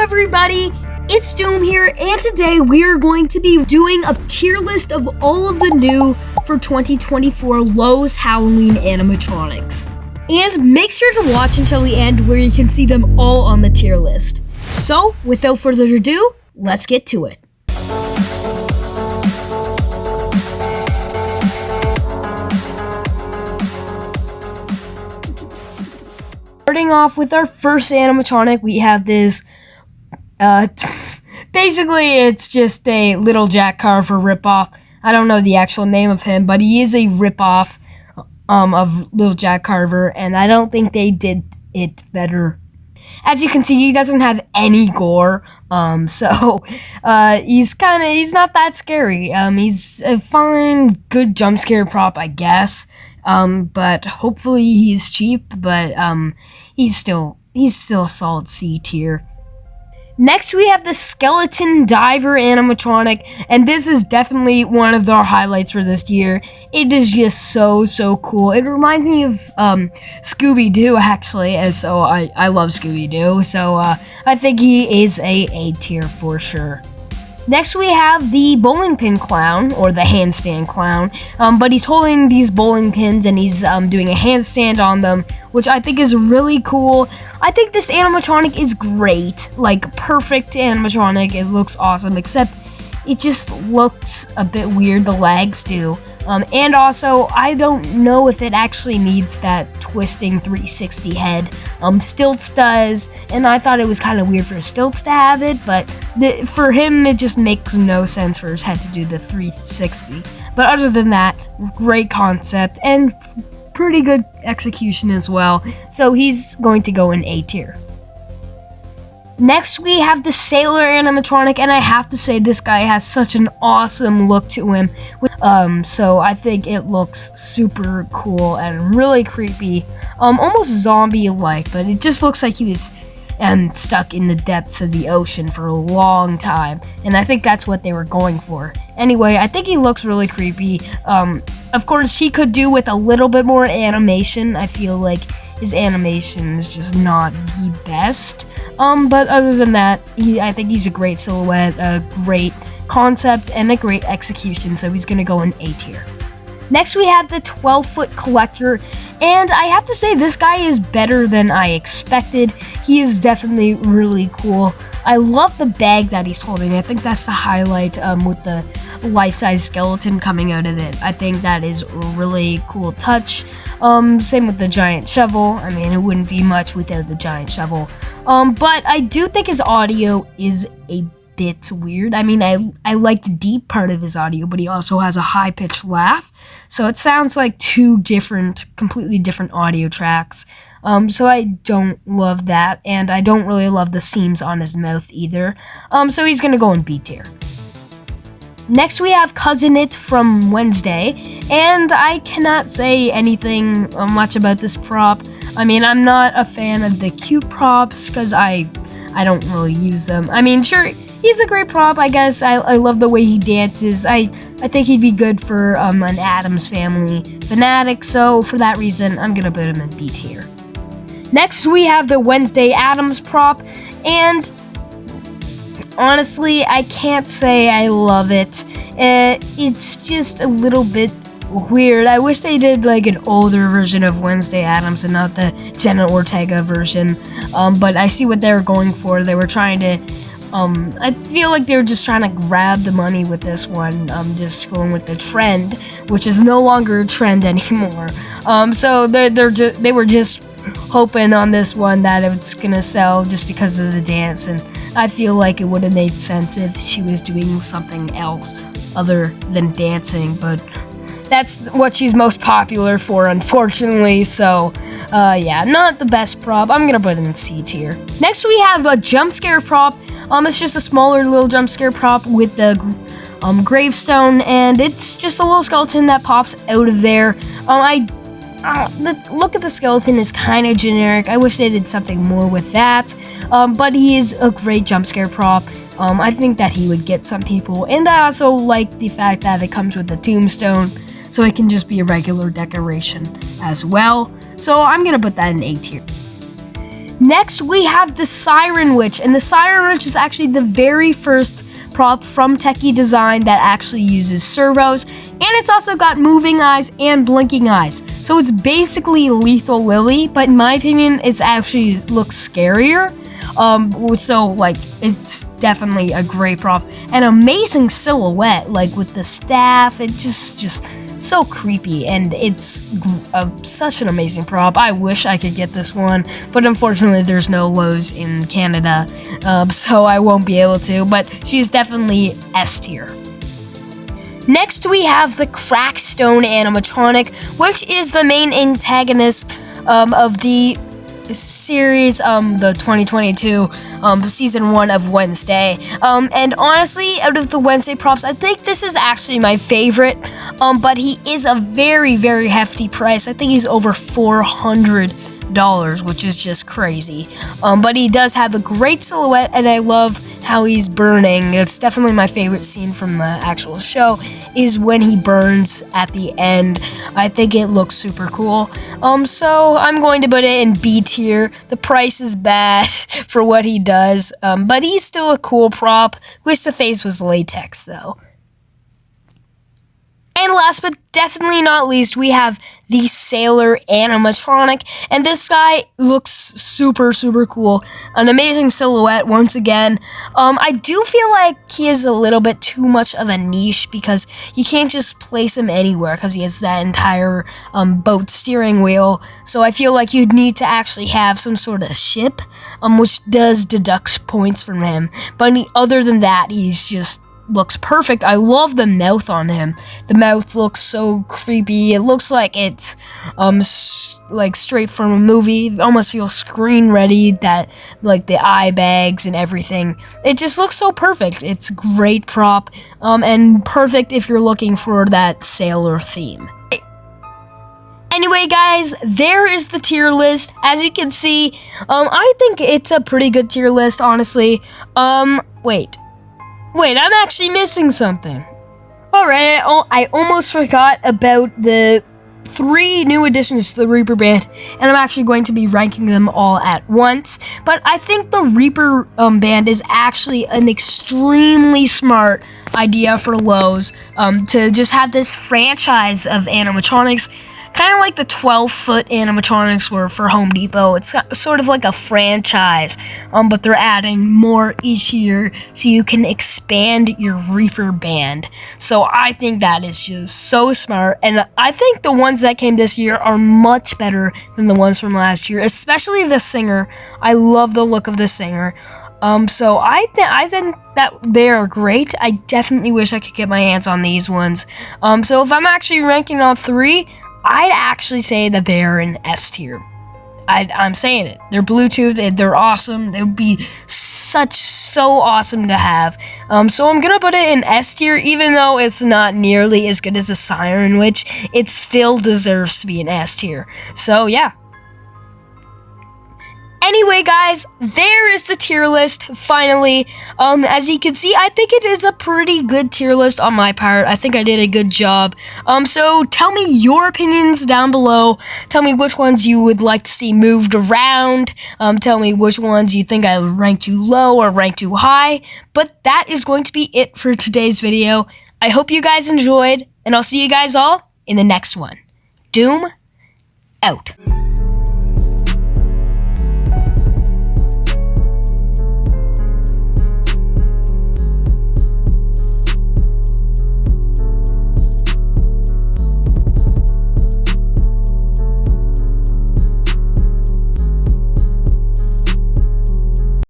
everybody, it's Doom here, and today we are going to be doing a tier list of all of the new for 2024 Lowes Halloween Animatronics. And make sure to watch until the end where you can see them all on the tier list. So, without further ado, let's get to it. Starting off with our first animatronic, we have this, basically it's just a Little Jack Carver ripoff. I don't know the actual name of him, but he is a ripoff of Little Jack Carver, and I don't think they did it better. As you can see, he doesn't have any gore, so he's not that scary. He's a fine, good jump scare prop, I guess. But hopefully he's cheap, but he's still a solid C tier. Next, we have the Skeleton Diver animatronic, and this is definitely one of our highlights for this year. It is just so cool. It reminds me of Scooby-Doo, actually, and so I love Scooby-Doo, so I think he is a tier for sure. Next, we have the bowling pin clown, or the handstand clown, but he's holding these bowling pins and he's doing a handstand on them, which I think is really cool. I think this animatronic is great, like perfect animatronic. It looks awesome, except it just looks a bit weird, the legs do. And also, I don't know if it actually needs that twisting 360 head. Stilts does, and I thought it was kind of weird for Stilts to have it, but for him, it just makes no sense for his head to do the 360. But other than that, great concept, and pretty good execution as well, so he's going to go in A tier. Next, we have the Sailor animatronic, and I have to say this guy has such an awesome look to him. So I think it looks super cool and really creepy, almost zombie-like, but it just looks like he was stuck in the depths of the ocean for a long time, and I think that's what they were going for. Anyway, I think he looks really creepy. Of course, he could do with a little bit more animation. I feel like his animation is just not the best. But other than that, I think he's a great silhouette, a great concept, and a great execution, so he's gonna go in A tier. Next, we have the 12-foot collector, and I have to say this guy is better than I expected. He is definitely really cool. I love the bag that he's holding. I think that's the highlight with the life-size skeleton coming out of it. I think that is a really cool touch. Same with the giant shovel. I mean, it wouldn't be much without the giant shovel. But I do think his audio is a bit weird. I mean, I like the deep part of his audio, but he also has a high-pitched laugh. So it sounds like two completely different audio tracks. So I don't love that, and I don't really love the seams on his mouth either. So he's gonna go in B tier. Next, we have Cousin It from Wednesday, and I cannot say anything much about this prop. I mean, I'm not a fan of the cute props, because I don't really use them. I mean, sure, he's a great prop, I guess. I love the way he dances. I think he'd be good for an Addams Family fanatic, so for that reason, I'm gonna put him in B tier. Next, we have the Wednesday Addams prop, and honestly, I can't say I love it. It's just a little bit weird. I wish they did like an older version of Wednesday Addams and not the Jenna Ortega version. But I see what they were going for. They were trying to, I feel like they were just trying to grab the money with this one. Just going with the trend, which is no longer a trend anymore. So they were just hoping on this one that it's gonna sell just because of the dance, and I feel like it would have made sense if she was doing something else other than dancing, but that's what she's most popular for, unfortunately, so yeah, not the best prop. I'm gonna put it in C tier. Next, we have a jump scare prop. It's just a smaller little jump scare prop with the gravestone, and it's just a little skeleton that pops out of there. The look at the skeleton is kind of generic. I wish they did something more with that, but he is a great jump scare prop. I think that he would get some people, and I also like the fact that it comes with a tombstone, so it can just be a regular decoration as well. So I'm gonna put that in A tier. Next, we have the Siren Witch, and the Siren Witch is actually the very first prop from Techie Design that actually uses servos, and it's also got moving eyes and blinking eyes. So it's basically Lethal Lily, but in my opinion, it's actually looks scarier. So like it's definitely a great prop, an amazing silhouette, like with the staff. It just so creepy, and it's such an amazing prop. I wish I could get this one, but unfortunately there's no Lowes in Canada, so I won't be able to, but she's definitely S tier. Next we have the Crackstone animatronic, which is the main antagonist of the series, the 2022 season 1 of Wednesday, and honestly, out of the Wednesday props, I think this is actually my favorite, but he is a very, very hefty price. I think he's over $400, which is just crazy, but he does have a great silhouette, and I love how he's burning. It's definitely my favorite scene from the actual show, is when he burns at the end. I think it looks super cool, so I'm going to put it in B tier. The price is bad for what he does, but he's still a cool prop. Wish the face was latex though. And last but definitely not least, we have the Sailor animatronic, and this guy looks super, super cool. An amazing silhouette once again. I do feel like he is a little bit too much of a niche, because you can't just place him anywhere because he has that entire boat steering wheel. So I feel like you'd need to actually have some sort of ship, which does deduct points from him. But other than that, he's just looks perfect. I love the mouth on him. The mouth looks so creepy. It looks like it's like straight from a movie. It almost feels screen ready, that like the eye bags and everything. It just looks so perfect. It's a great prop, and perfect if you're looking for that sailor theme. Anyway, guys, there is the tier list. As you can see, I think it's a pretty good tier list, honestly. Wait, I'm actually missing something. Alright, I almost forgot about the 3 new additions to the Reaper band, and I'm actually going to be ranking them all at once. But I think the Reaper band is actually an extremely smart idea for Lowes, to just have this franchise of animatronics, kind of like the 12-foot animatronics were for Home Depot. It's sort of like a franchise, but they're adding more each year, so you can expand your Reaper band. So I think that is just so smart, and I think the ones that came this year are much better than the ones from last year, especially the singer. I love the look of the singer. So I think that they are great. I definitely wish I could get my hands on these ones. So if I'm actually ranking all 3, I'd actually say that they are in S tier. I'm saying it. They're Bluetooth. They're awesome. They would be so awesome to have. So I'm gonna put it in S tier, even though it's not nearly as good as the Siren Witch. It still deserves to be in S tier. So yeah. Anyway, guys, there is the tier list, finally. As you can see, I think it is a pretty good tier list on my part. I think I did a good job. So tell me your opinions down below. Tell me which ones you would like to see moved around. Tell me which ones you think I would rank too low or rank too high. But that is going to be it for today's video. I hope you guys enjoyed, and I'll see you guys all in the next one. Doom out.